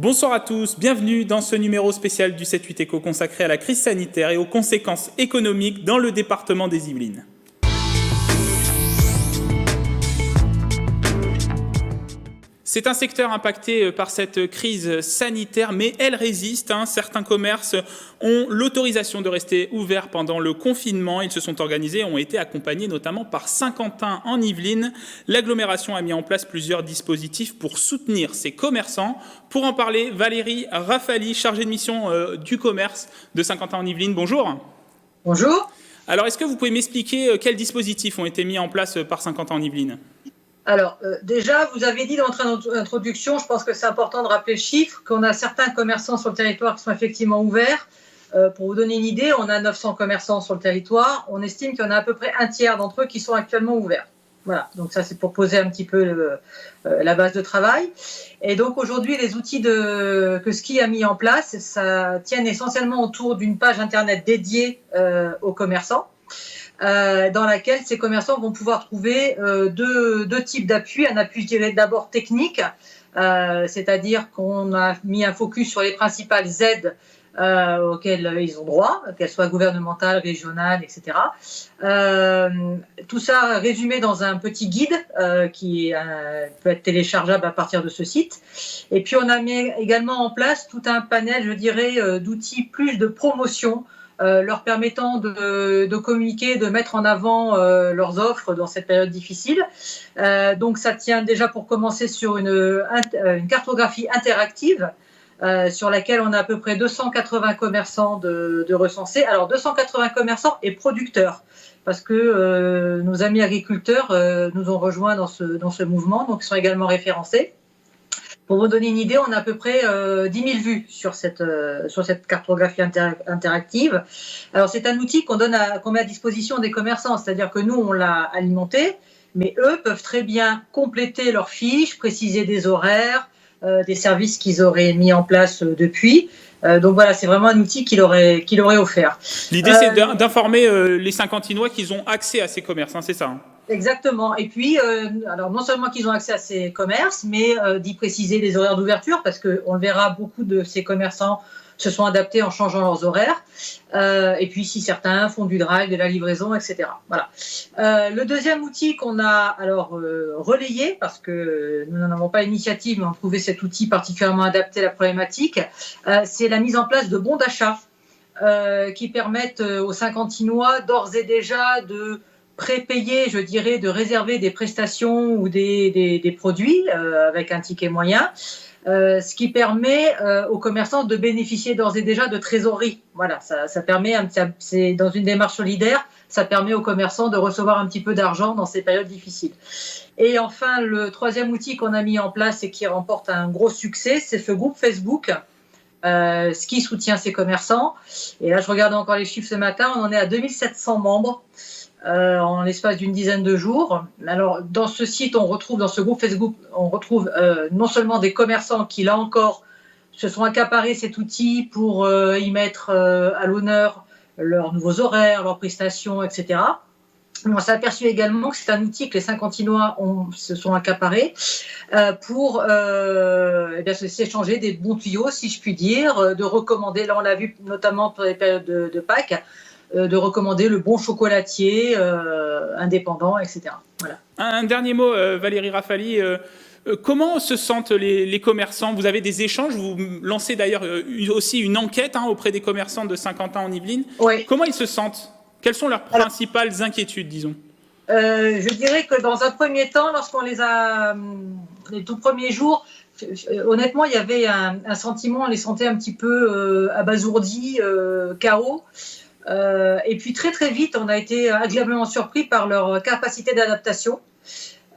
Bonsoir à tous, bienvenue dans ce numéro spécial du 7-8 Éco consacré à la crise sanitaire et aux conséquences économiques dans le département des Yvelines. C'est un secteur impacté par cette crise sanitaire, mais elle résiste. Certains commerces ont l'autorisation de rester ouverts pendant le confinement. Ils se sont organisés et ont été accompagnés notamment par Saint-Quentin en Yvelines. L'agglomération a mis en place plusieurs dispositifs pour soutenir ces commerçants. Pour en parler, Valérie Rafali, chargée de mission du commerce de Saint-Quentin en Yvelines. Bonjour. Bonjour. Alors, est-ce que vous pouvez m'expliquer quels dispositifs ont été mis en place par Saint-Quentin en Yvelines ? Alors, déjà, vous avez dit dans votre introduction, je pense que c'est important de rappeler le chiffre, qu'on a certains commerçants sur le territoire qui sont effectivement ouverts. Pour vous donner une idée, on a 900 commerçants sur le territoire. On estime qu'il y en a à peu près un tiers d'entre eux qui sont actuellement ouverts. Voilà, donc ça, c'est pour poser un petit peu la base de travail. Et donc, aujourd'hui, les outils que Ski a mis en place, ça tiennent essentiellement autour d'une page Internet dédiée aux commerçants. Dans laquelle ces commerçants vont pouvoir trouver deux types d'appui. Un appui, je dirais, d'abord technique, c'est-à-dire qu'on a mis un focus sur les principales aides auxquelles ils ont droit, qu'elles soient gouvernementales, régionales, etc. Tout ça résumé dans un petit guide qui peut être téléchargeable à partir de ce site. Et puis on a mis également en place tout un panel, je dirais, d'outils plus de promotion, leur permettant de communiquer, de mettre en avant leurs offres dans cette période difficile. Donc ça tient déjà pour commencer sur une cartographie interactive sur laquelle on a à peu près 280 commerçants de recensés. Alors 280 commerçants et producteurs, parce que nos amis agriculteurs nous ont rejoints dans ce mouvement, donc ils sont également référencés. Pour vous donner une idée, on a à peu près 10 000 vues sur cette cartographie interactive. Alors, c'est un outil qu'on met à disposition des commerçants, c'est-à-dire que nous, on l'a alimenté, mais eux peuvent très bien compléter leurs fiches, préciser des horaires, des services qu'ils auraient mis en place depuis. Donc voilà, c'est vraiment un outil qu'il aurait offert. L'idée, c'est d'informer les Saint-Quentinois qu'ils ont accès à ces commerces, c'est ça ? Exactement. Et puis, alors non seulement qu'ils ont accès à ces commerces, mais d'y préciser les horaires d'ouverture, parce qu'on le verra, beaucoup de ces commerçants se sont adaptés en changeant leurs horaires. Et puis, si certains font du drive, de la livraison, etc. Voilà. Le deuxième outil qu'on a relayé, parce que nous n'en avons pas l'initiative, mais on trouvait cet outil particulièrement adapté à la problématique, c'est la mise en place de bons d'achat qui permettent aux Saint-Quentinois d'ores et déjà de prépayer, je dirais, de réserver des prestations ou des produits avec un ticket moyen, ce qui permet aux commerçants de bénéficier d'ores et déjà de trésorerie. Voilà, ça permet, c'est dans une démarche solidaire, ça permet aux commerçants de recevoir un petit peu d'argent dans ces périodes difficiles. Et enfin, le troisième outil qu'on a mis en place et qui remporte un gros succès, c'est ce groupe Facebook. Ce qui soutient ces commerçants. Et là, je regardais encore les chiffres ce matin, on en est à 2700 membres. En l'espace d'une dizaine de jours. Alors, dans ce site, dans ce groupe Facebook, on retrouve non seulement des commerçants qui, là encore, se sont accaparés cet outil pour y mettre à l'honneur leurs nouveaux horaires, leurs prestations, etc. On s'est aperçu également que c'est un outil que les Saint-Quentinois se sont accaparés pour s'échanger des bons tuyaux, si je puis dire, de recommander, là on l'a vu notamment pour les périodes de Pâques, de recommander le bon chocolatier indépendant, etc. Voilà. Un dernier mot, Valérie Rafali. Comment se sentent les commerçants ? Vous avez des échanges, vous lancez d'ailleurs aussi une enquête auprès des commerçants de Saint-Quentin en Yvelines. Oui. Comment ils se sentent ? Quelles sont leurs principales inquiétudes, disons ? Je dirais que dans un premier temps, lorsqu'on les tout premiers jours, honnêtement, il y avait un sentiment, on les sentait un petit peu abasourdis, chaos. Et puis très très vite, on a été agréablement surpris par leur capacité d'adaptation.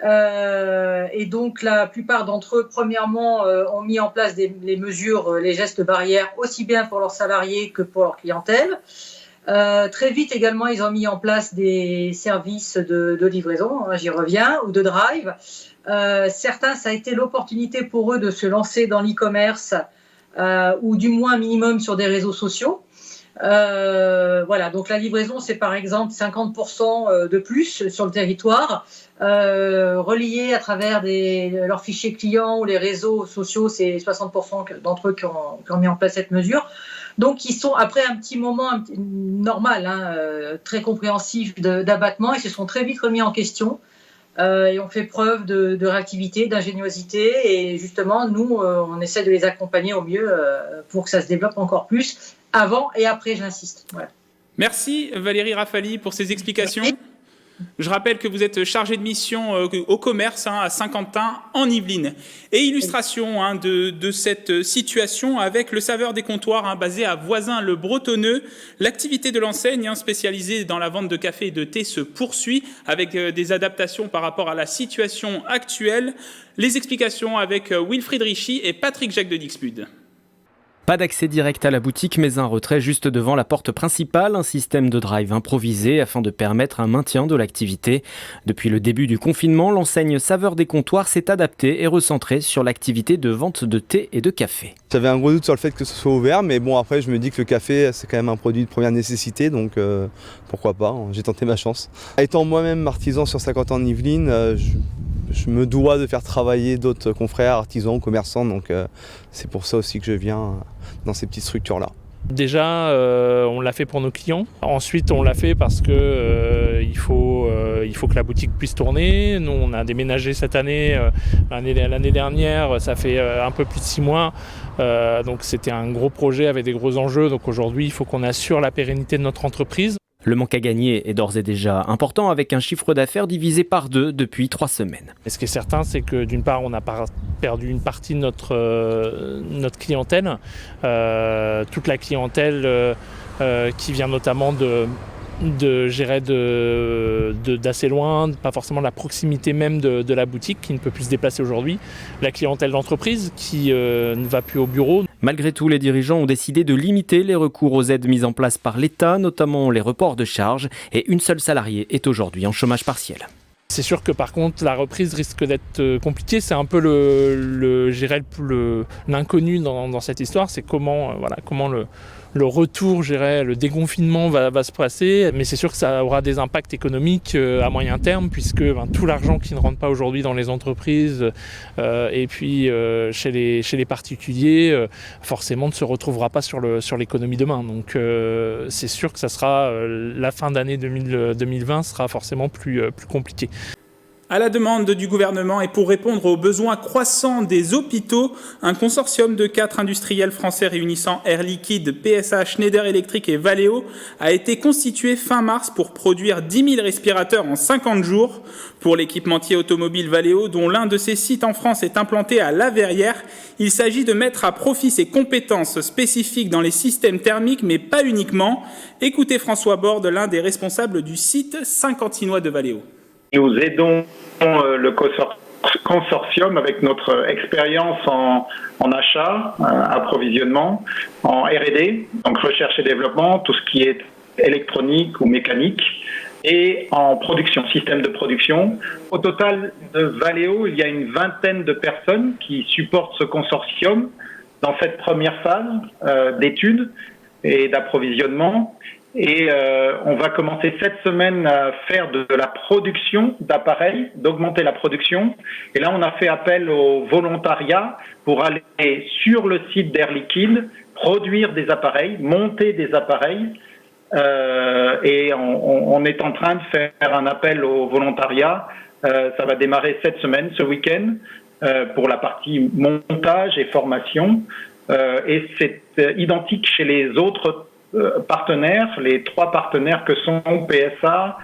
Et donc la plupart d'entre eux, premièrement, ont mis en place les mesures, les gestes barrières, aussi bien pour leurs salariés que pour leur clientèle. Très vite également, ils ont mis en place des services de livraison, j'y reviens, ou de drive. Certains, ça a été l'opportunité pour eux de se lancer dans l'e-commerce, ou du moins minimum sur des réseaux sociaux. Voilà, donc la livraison, c'est par exemple 50% de plus sur le territoire. Reliés à travers leurs fichiers clients ou les réseaux sociaux, c'est 60% d'entre eux qui ont mis en place cette mesure. Donc, ils sont, après un petit moment normal, très compréhensif d'abattement, ils se sont très vite remis en question et ont fait preuve de réactivité, d'ingéniosité. Et justement, nous, on essaie de les accompagner au mieux pour que ça se développe encore plus, avant et après, j'insiste. Voilà. Merci Valérie Rafali pour ces explications. Je rappelle que vous êtes chargée de mission au commerce à Saint-Quentin, en Yvelines. Et illustration de cette situation avec le Saveur des Comptoirs basé à Voisins-le-Bretonneux. L'activité de l'enseigne spécialisée dans la vente de café et de thé se poursuit avec des adaptations par rapport à la situation actuelle. Les explications avec Wilfried Richy et Patrick Jacques de Dixmude. Pas d'accès direct à la boutique, mais un retrait juste devant la porte principale, un système de drive improvisé afin de permettre un maintien de l'activité. Depuis le début du confinement, l'enseigne Saveur des Comptoirs s'est adaptée et recentrée sur l'activité de vente de thé et de café. J'avais un gros doute sur le fait que ce soit ouvert, mais bon, après je me dis que le café c'est quand même un produit de première nécessité, donc pourquoi pas, j'ai tenté ma chance. Étant moi-même artisan sur Saint-Quentin-en-Yvelines, je me dois de faire travailler d'autres confrères, artisans, commerçants, donc c'est pour ça aussi que je viens dans ces petites structures-là. Déjà, on l'a fait pour nos clients. Ensuite, on l'a fait parce que il faut que la boutique puisse tourner. Nous, on a déménagé cette année. L'année dernière, ça fait un peu plus de 6 mois. Donc, c'était un gros projet avec des gros enjeux. Donc, aujourd'hui, il faut qu'on assure la pérennité de notre entreprise. Le manque à gagner est d'ores et déjà important avec un chiffre d'affaires divisé par 2 depuis 3 semaines. Et ce qui est certain, c'est que d'une part, on a perdu une partie de notre clientèle. Toute la clientèle qui vient notamment d'assez loin, pas forcément de la proximité même de la boutique qui ne peut plus se déplacer aujourd'hui. La clientèle d'entreprise qui ne va plus au bureau. Malgré tout, les dirigeants ont décidé de limiter les recours aux aides mises en place par l'État, notamment les reports de charges, et une seule salariée est aujourd'hui en chômage partiel. C'est sûr que par contre la reprise risque d'être compliquée, c'est un peu l'inconnu dans cette histoire, c'est comment le retour, le déconfinement va se passer, mais c'est sûr que ça aura des impacts économiques à moyen terme puisque tout l'argent qui ne rentre pas aujourd'hui dans les entreprises et puis chez les particuliers forcément ne se retrouvera pas sur l'économie demain. Donc c'est sûr que ça sera la fin d'année 2020 sera forcément plus compliquée. À la demande du gouvernement et pour répondre aux besoins croissants des hôpitaux, un consortium de 4 industriels français réunissant Air Liquide, PSA, Schneider Electric et Valeo a été constitué fin mars pour produire 10 000 respirateurs en 50 jours. Pour l'équipementier automobile Valeo, dont l'un de ses sites en France est implanté à La Verrière, il s'agit de mettre à profit ses compétences spécifiques dans les systèmes thermiques, mais pas uniquement. Écoutez François Borde, l'un des responsables du site Saint-Quentinois de Valeo. Nous aidons le consortium avec notre expérience en achat, approvisionnement, en R&D, donc recherche et développement, tout ce qui est électronique ou mécanique, et en production, système de production. Au total de Valeo, il y a une vingtaine de personnes qui supportent ce consortium dans cette première phase d'études et d'approvisionnement. Et on va commencer cette semaine à faire de la production d'appareils, d'augmenter la production. Et là, on a fait appel au volontariat pour aller sur le site d'Air Liquide, produire des appareils, monter des appareils. Et on est en train de faire un appel au volontariat. Ça va démarrer cette semaine, ce week-end, pour la partie montage et formation. Et c'est identique chez les autres partenaires, les 3 partenaires que sont PSA,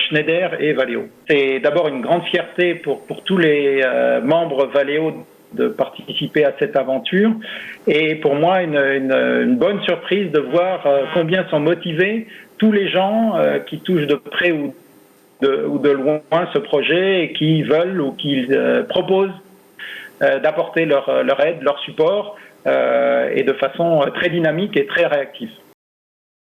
Schneider et Valeo. C'est d'abord une grande fierté pour tous les membres Valeo de participer à cette aventure et pour moi une bonne surprise de voir combien sont motivés tous les gens qui touchent de près ou de loin ce projet et qui veulent ou qui proposent d'apporter leur aide, leur support et de façon très dynamique et très réactive.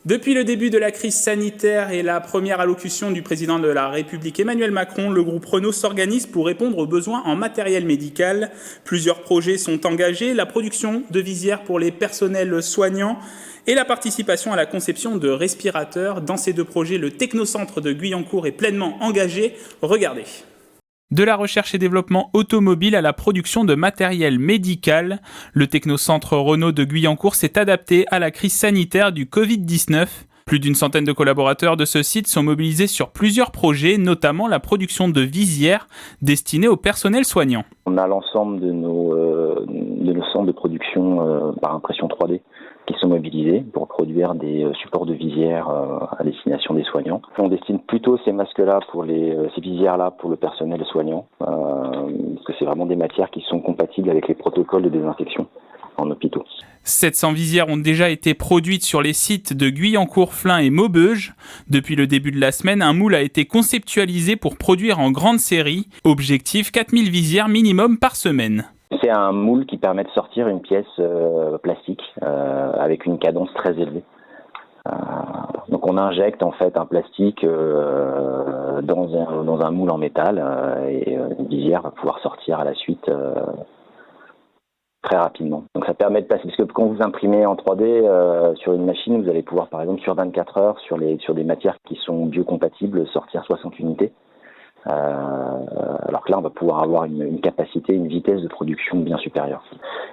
Depuis le début de la crise sanitaire et la première allocution du président de la République Emmanuel Macron, le groupe Renault s'organise pour répondre aux besoins en matériel médical. Plusieurs projets sont engagés, la production de visières pour les personnels soignants et la participation à la conception de respirateurs. Dans ces deux projets, le technocentre de Guyancourt est pleinement engagé. Regardez. De la recherche et développement automobile à la production de matériel médical, le technocentre Renault de Guyancourt s'est adapté à la crise sanitaire du Covid-19. Plus d'une centaine de collaborateurs de ce site sont mobilisés sur plusieurs projets, notamment la production de visières destinées au personnel soignant. On a l'ensemble de nos centres de production par impression 3D qui sont mobilisés pour produire des supports de visière à destination des soignants. On destine plutôt ces masques-là, ces visières-là pour le personnel soignant, parce que c'est vraiment des matières qui sont compatibles avec les protocoles de désinfection en hôpitaux. 700 visières ont déjà été produites sur les sites de Guyancourt, Flins et Maubeuge. Depuis le début de la semaine, un moule a été conceptualisé pour produire en grande série. Objectif, 4000 visières minimum par semaine. C'est un moule qui permet de sortir une pièce plastique avec une cadence très élevée. Donc on injecte en fait un plastique dans un moule en métal et une visière va pouvoir sortir à la suite très rapidement. Donc ça permet de passer, parce que quand vous imprimez en 3D sur une machine, vous allez pouvoir par exemple sur 24 heures sur des matières qui sont biocompatibles sortir 60 unités. Alors que là on va pouvoir avoir une capacité, une vitesse de production bien supérieure.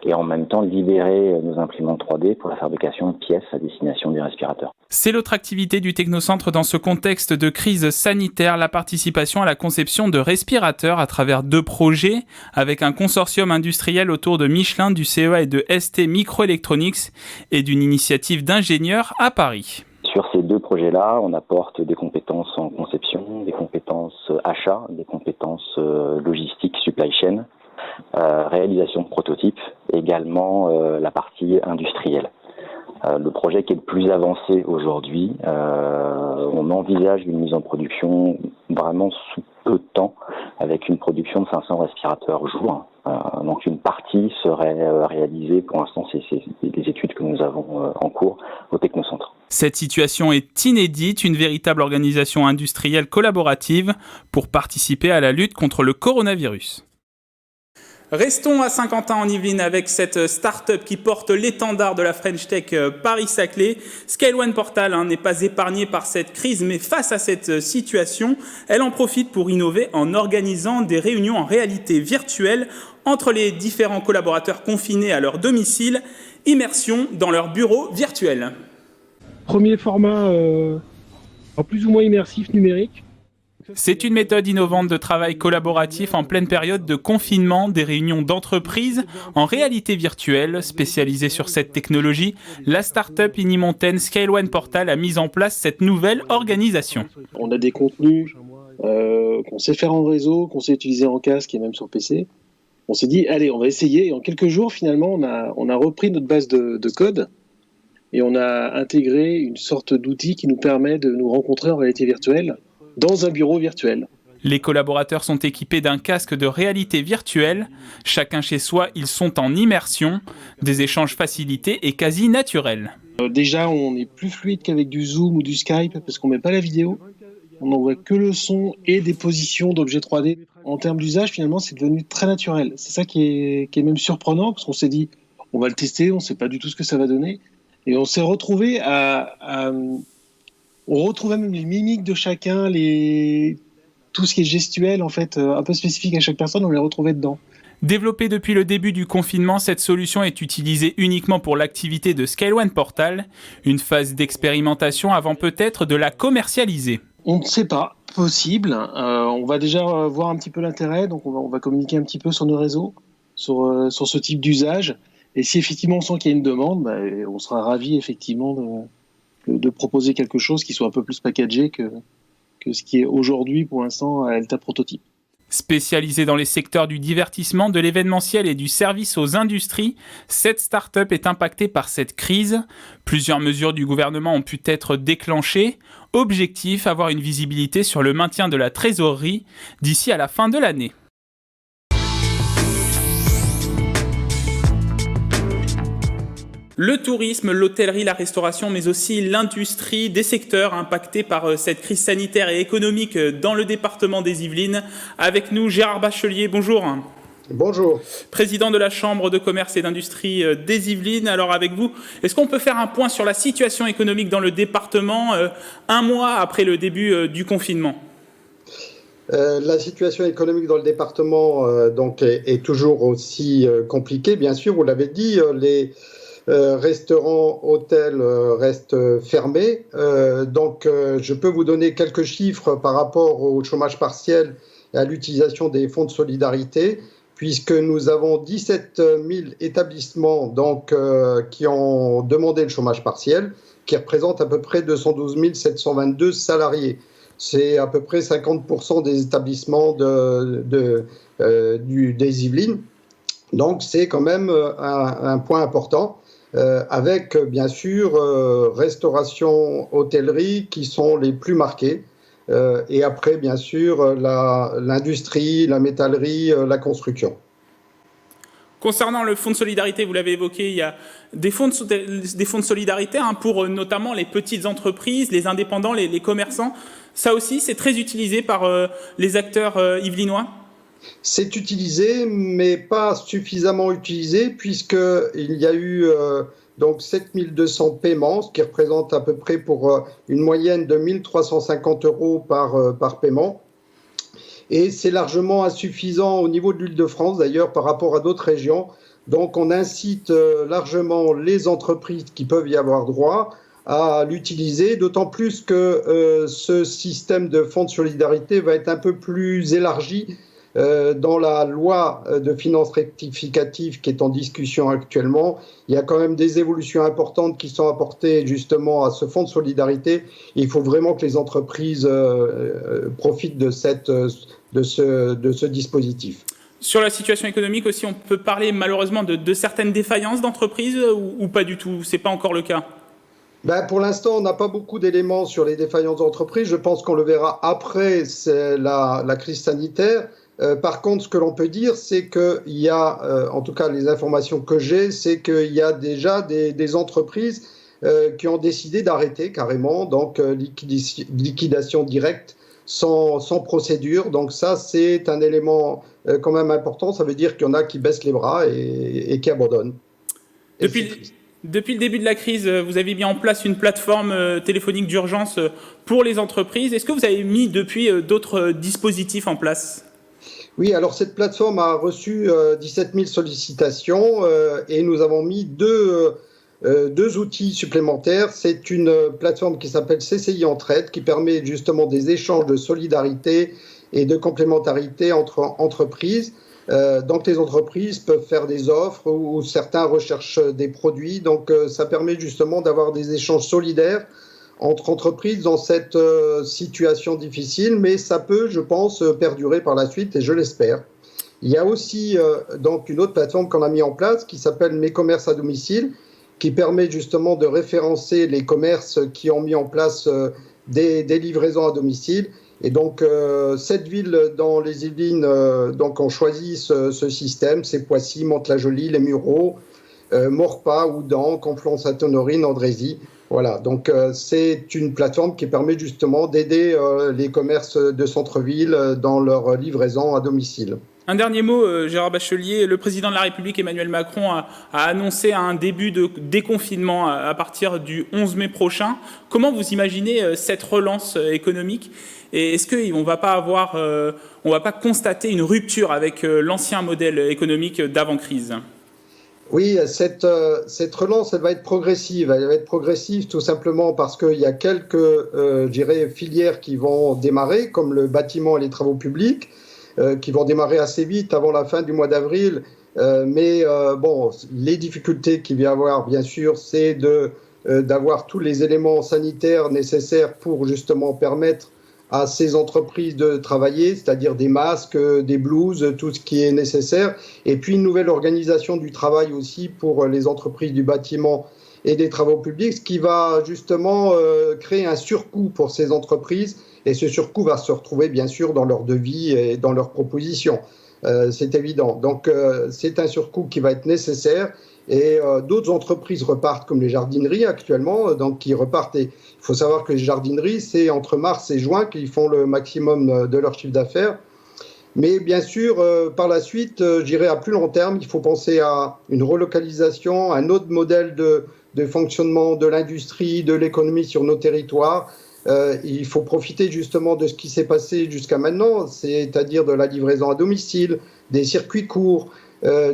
Et en même temps libérer nos imprimantes 3D pour la fabrication de pièces à destination des respirateurs. C'est l'autre activité du Technocentre dans ce contexte de crise sanitaire, la participation à la conception de respirateurs à travers 2 projets avec un consortium industriel autour de Michelin, du CEA et de ST Microelectronics et d'une initiative d'ingénieurs à Paris. Sur ces 2 projets-là, on apporte des compétences en conception, des compétences achat, des compétences logistiques, supply chain, réalisation de prototypes, également la partie industrielle. Le projet qui est le plus avancé aujourd'hui, on envisage une mise en production vraiment sous peu de temps, avec une production de 500 respirateurs jour. Donc une partie serait réalisée, pour l'instant c'est des études que nous avons en cours au Technocentre. Cette situation est inédite, une véritable organisation industrielle collaborative pour participer à la lutte contre le coronavirus. Restons à Saint-Quentin en Yvelines avec cette start-up qui porte l'étendard de la French Tech Paris-Saclay. Scale One Portal n'est pas épargnée par cette crise, mais face à cette situation, elle en profite pour innover en organisant des réunions en réalité virtuelle entre les différents collaborateurs confinés à leur domicile, immersion dans leur bureau virtuel. Premier format en plus ou moins immersif numérique. C'est une méthode innovante de travail collaboratif en pleine période de confinement, des réunions d'entreprise en réalité virtuelle. Spécialisée sur cette technologie, la start-up unimontaine Scale One Portal a mis en place cette nouvelle organisation. On a des contenus qu'on sait faire en réseau, qu'on sait utiliser en casque et même sur PC. On s'est dit, allez, on va essayer. Et en quelques jours, finalement, on a repris notre base de code et on a intégré une sorte d'outil qui nous permet de nous rencontrer en réalité virtuelle dans un bureau virtuel. Les collaborateurs sont équipés d'un casque de réalité virtuelle. Chacun chez soi, ils sont en immersion. Des échanges facilités et quasi naturels. Déjà, on est plus fluide qu'avec du Zoom ou du Skype parce qu'on ne met pas la vidéo. On n'envoie que le son et des positions d'objets 3D. En termes d'usage, finalement, c'est devenu très naturel. C'est ça qui est même surprenant parce qu'on s'est dit, on va le tester, on ne sait pas du tout ce que ça va donner. Et on s'est retrouvé on retrouvait même les mimiques de chacun, tout ce qui est gestuel, en fait, un peu spécifique à chaque personne, on les retrouvait dedans. Développée depuis le début du confinement, cette solution est utilisée uniquement pour l'activité de Scale One Portal, une phase d'expérimentation avant peut-être de la commercialiser. On ne sait pas, possible. On va déjà voir un petit peu l'intérêt, donc on va communiquer un petit peu sur nos réseaux, sur ce type d'usage. Et si effectivement on sent qu'il y a une demande, on sera ravis effectivement de proposer quelque chose qui soit un peu plus packagé que ce qui est aujourd'hui pour l'instant à l'état prototype. Spécialisée dans les secteurs du divertissement, de l'événementiel et du service aux industries, cette start-up est impactée par cette crise. Plusieurs mesures du gouvernement ont pu être déclenchées. Objectif, avoir une visibilité sur le maintien de la trésorerie d'ici à la fin de l'année. Le tourisme, l'hôtellerie, la restauration, mais aussi l'industrie, des secteurs impactés par cette crise sanitaire et économique dans le département des Yvelines. Avec nous, Gérard Bachelier, bonjour. Bonjour. Président de la Chambre de commerce et d'industrie des Yvelines. Alors avec vous, est-ce qu'on peut faire un point sur la situation économique dans le département un mois après le début du confinement ? La situation économique dans le département est toujours aussi compliquée, bien sûr, vous l'avez dit. Les restaurants, hôtels restent fermés. Je peux vous donner quelques chiffres par rapport au chômage partiel et à l'utilisation des fonds de solidarité, puisque nous avons 17 000 établissements qui ont demandé le chômage partiel, qui représente à peu près 212 722 salariés. C'est à peu près 50% des établissements des Yvelines. Donc c'est quand même un point important. Avec bien sûr restauration, hôtellerie qui sont les plus marqués, et après bien sûr l'industrie, la métallerie, la construction. Concernant le fonds de solidarité, vous l'avez évoqué, il y a des fonds de solidarité pour notamment les petites entreprises, les indépendants, les commerçants. Ça aussi, c'est très utilisé par les acteurs yvelinois. C'est utilisé, mais pas suffisamment utilisé, puisqu'il y a eu 7200 paiements, ce qui représente à peu près pour une moyenne de 1 350 € par paiement. Et c'est largement insuffisant au niveau de l'Île-de-France, d'ailleurs, par rapport à d'autres régions. Donc on incite largement les entreprises qui peuvent y avoir droit à l'utiliser, d'autant plus que ce système de fonds de solidarité va être un peu plus élargi dans la loi de finances rectificative qui est en discussion actuellement. Il y a quand même des évolutions importantes qui sont apportées justement à ce fonds de solidarité. Il faut vraiment que les entreprises profitent de ce dispositif. Sur la situation économique aussi, on peut parler malheureusement de certaines défaillances d'entreprises ou pas du tout? C'est pas encore le cas? Pour l'instant, on n'a pas beaucoup d'éléments sur les défaillances d'entreprises. Je pense qu'on le verra après la crise sanitaire. Par contre, ce que l'on peut dire, c'est qu'il y a, en tout cas les informations que j'ai, c'est qu'il y a déjà des entreprises qui ont décidé d'arrêter carrément, donc liquidation directe sans procédure. Donc ça, c'est un élément quand même important. Ça veut dire qu'il y en a qui baissent les bras et qui abandonnent. Depuis le début de la crise, vous avez mis en place une plateforme téléphonique d'urgence pour les entreprises. Est-ce que vous avez mis depuis d'autres dispositifs en place ? Oui, alors cette plateforme a reçu 17 000 sollicitations et nous avons mis deux outils supplémentaires. C'est une plateforme qui s'appelle CCI Entraide qui permet justement des échanges de solidarité et de complémentarité entre entreprises. Donc les entreprises peuvent faire des offres ou certains recherchent des produits. Donc ça permet justement d'avoir des échanges solidaires entre entreprises dans cette situation difficile, mais ça peut, je pense, perdurer par la suite et je l'espère. Il y a aussi donc une autre plateforme qu'on a mis en place qui s'appelle Mes commerces à domicile, qui permet justement de référencer les commerces qui ont mis en place des livraisons à domicile. Et donc, 7 villes dans les Yvelines ont choisi ce système. C'est Poissy, Mantes-la-Jolie, Les Mureaux, Maurepas, Houdan, Conflans-Sainte-Honorine, Andrézy. Voilà, donc c'est une plateforme qui permet justement d'aider les commerces de centre-ville dans leur livraison à domicile. Un dernier mot, Gérard Bachelier. Le président de la République, Emmanuel Macron, a annoncé un début de déconfinement à partir du 11 mai prochain. Comment vous imaginez cette relance économique ? Et est-ce qu'on ne va pas constater une rupture avec l'ancien modèle économique d'avant-crise ? Oui, cette relance, elle va être progressive. Elle va être progressive tout simplement parce qu'il y a quelques filières qui vont démarrer, comme le bâtiment et les travaux publics, qui vont démarrer assez vite avant la fin du mois d'avril. Mais les difficultés qu'il va y avoir, bien sûr, c'est d'avoir tous les éléments sanitaires nécessaires pour justement permettre à ces entreprises de travailler, c'est-à-dire des masques, des blouses, tout ce qui est nécessaire. Et puis une nouvelle organisation du travail aussi pour les entreprises du bâtiment et des travaux publics, ce qui va justement créer un surcoût pour ces entreprises. Et ce surcoût va se retrouver bien sûr dans leur devis et dans leurs propositions. C'est évident. Donc c'est un surcoût qui va être nécessaire Et d'autres entreprises repartent, comme les jardineries actuellement, donc qui repartent. Et il faut savoir que les jardineries, c'est entre mars et juin qu'ils font le maximum de leur chiffre d'affaires. Mais bien sûr, par la suite, je dirais à plus long terme, il faut penser à une relocalisation, un autre modèle de fonctionnement de l'industrie, de l'économie sur nos territoires. Il faut profiter justement de ce qui s'est passé jusqu'à maintenant, c'est-à-dire de la livraison à domicile, des circuits courts,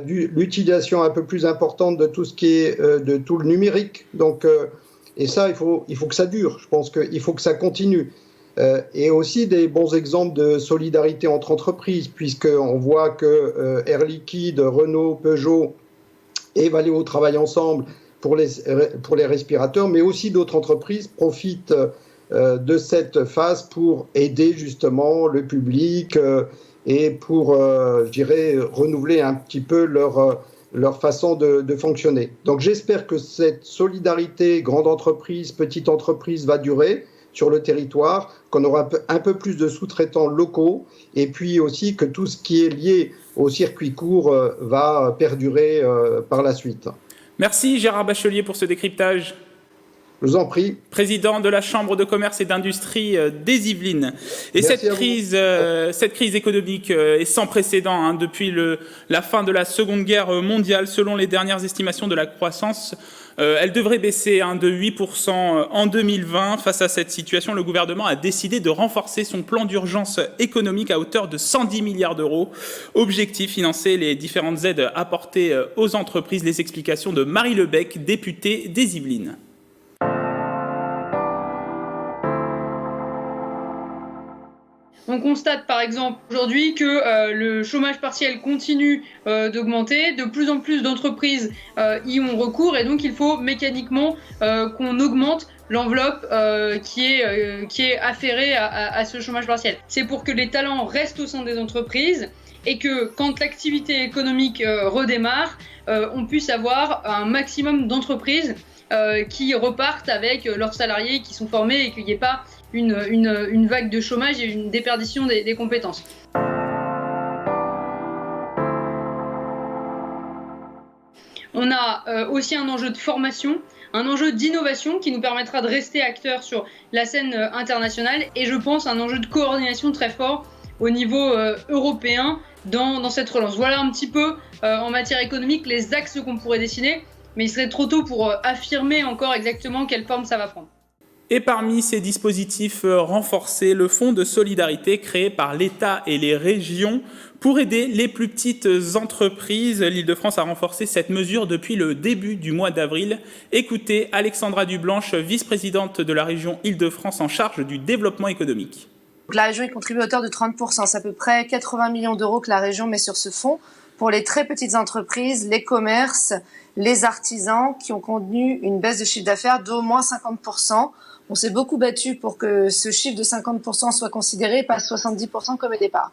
l'utilisation un peu plus importante de tout ce qui est de tout le numérique. Donc, et ça, il faut que ça dure. Je pense qu'il faut que ça continue. Et aussi des bons exemples de solidarité entre entreprises, puisqu'on voit que Air Liquide, Renault, Peugeot et Valeo travaillent ensemble pour les respirateurs, mais aussi d'autres entreprises profitent de cette phase pour aider justement le public et pour, je dirais, renouveler un petit peu leur façon de fonctionner. Donc j'espère que cette solidarité grande entreprise, petite entreprise va durer sur le territoire, qu'on aura un peu plus de sous-traitants locaux, et puis aussi que tout ce qui est lié au circuit court va perdurer par la suite. Merci Gérard Bachelier pour ce décryptage. Je vous en prie. Président de la Chambre de commerce et d'industrie des Yvelines. Et cette crise économique est sans précédent depuis la fin de la Seconde Guerre mondiale. Selon les dernières estimations de la croissance, elle devrait baisser de 8% en 2020. Face à cette situation, le gouvernement a décidé de renforcer son plan d'urgence économique à hauteur de 110 milliards d'euros. Objectif, financer les différentes aides apportées aux entreprises. Les explications de Marie Lebec, députée des Yvelines. On constate par exemple aujourd'hui que le chômage partiel continue d'augmenter, de plus en plus d'entreprises y ont recours et donc il faut mécaniquement qu'on augmente l'enveloppe qui est afférée à ce chômage partiel. C'est pour que les talents restent au sein des entreprises et que quand l'activité économique redémarre, on puisse avoir un maximum d'entreprises qui repartent avec leurs salariés qui sont formés et qu'il n'y ait pas une vague de chômage et une déperdition des compétences. On a aussi un enjeu de formation, un enjeu d'innovation qui nous permettra de rester acteurs sur la scène internationale et je pense un enjeu de coordination très fort au niveau européen dans cette relance. Voilà un petit peu en matière économique les axes qu'on pourrait dessiner, mais il serait trop tôt pour affirmer encore exactement quelle forme ça va prendre. Et parmi ces dispositifs renforcés, le fonds de solidarité créé par l'État et les régions pour aider les plus petites entreprises. L'Île-de-France a renforcé cette mesure depuis le début du mois d'avril. Écoutez Alexandra Dublanche, vice-présidente de la région Île-de-France en charge du développement économique. Donc la région y contribue à hauteur de 30%. C'est à peu près 80 millions d'euros que la région met sur ce fonds pour les très petites entreprises, les commerces, les artisans qui ont connu une baisse de chiffre d'affaires d'au moins 50%. On s'est beaucoup battu pour que ce chiffre de 50% soit considéré, pas 70% comme au départ.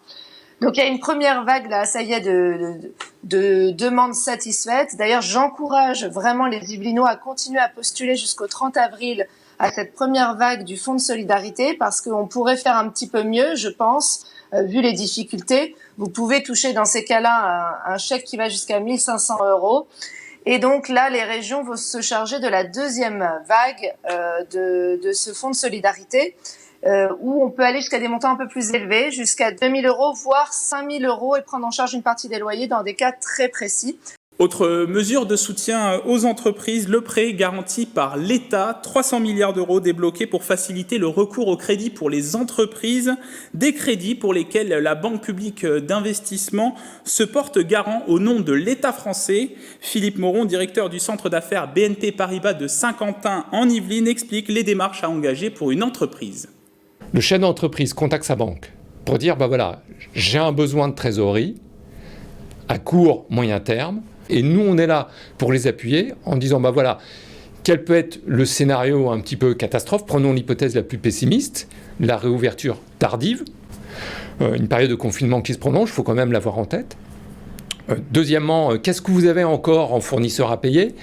Donc il y a une première vague là, ça y est, de demandes satisfaites. D'ailleurs, j'encourage vraiment les Yvelinois à continuer à postuler jusqu'au 30 avril à cette première vague du fonds de solidarité parce qu'on pourrait faire un petit peu mieux, je pense, vu les difficultés. Vous pouvez toucher dans ces cas-là un chèque qui va jusqu'à 1 500 €. Et donc là, les régions vont se charger de la deuxième vague de ce fonds de solidarité, où on peut aller jusqu'à des montants un peu plus élevés, jusqu'à 2 000 €, voire 5 000 € et prendre en charge une partie des loyers dans des cas très précis. Autre mesure de soutien aux entreprises, le prêt garanti par l'État, 300 milliards d'euros débloqués pour faciliter le recours au crédit pour les entreprises, des crédits pour lesquels la Banque publique d'investissement se porte garant au nom de l'État français. Philippe Moron, directeur du centre d'affaires BNP Paribas de Saint-Quentin en Yvelines, explique les démarches à engager pour une entreprise. Le chef d'entreprise contacte sa banque pour dire voilà, j'ai un besoin de trésorerie à court, moyen terme. Et nous, on est là pour les appuyer en disant, voilà, quel peut être le scénario un petit peu catastrophe. Prenons l'hypothèse la plus pessimiste, la réouverture tardive, une période de confinement qui se prolonge, il faut quand même l'avoir en tête. Deuxièmement, qu'est-ce que vous avez encore en fournisseurs à payer ?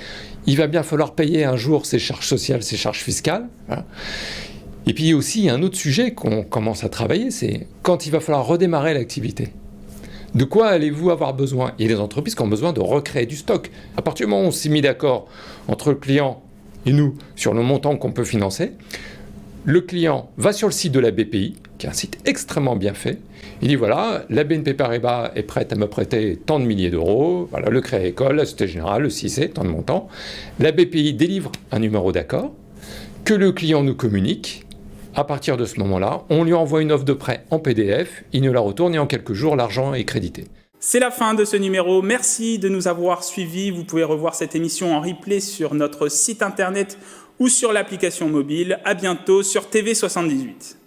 Il va bien falloir payer un jour ses charges sociales, ses charges fiscales. Voilà. Et puis aussi, il y a un autre sujet qu'on commence à travailler, c'est quand il va falloir redémarrer l'activité. De quoi allez-vous avoir besoin? Il y a des entreprises qui ont besoin de recréer du stock. À partir du moment où on s'est mis d'accord entre le client et nous sur le montant qu'on peut financer, le client va sur le site de la BPI, qui est un site extrêmement bien fait. Il dit voilà, la BNP Paribas est prête à me prêter tant de milliers d'euros, voilà, le Crédit Agricole, la Société Générale, le CIC, tant de montants. La BPI délivre un numéro d'accord que le client nous communique. À partir de ce moment-là, on lui envoie une offre de prêt en PDF, il nous la retourne et en quelques jours, l'argent est crédité. C'est la fin de ce numéro. Merci de nous avoir suivis. Vous pouvez revoir cette émission en replay sur notre site internet ou sur l'application mobile. À bientôt sur TV78.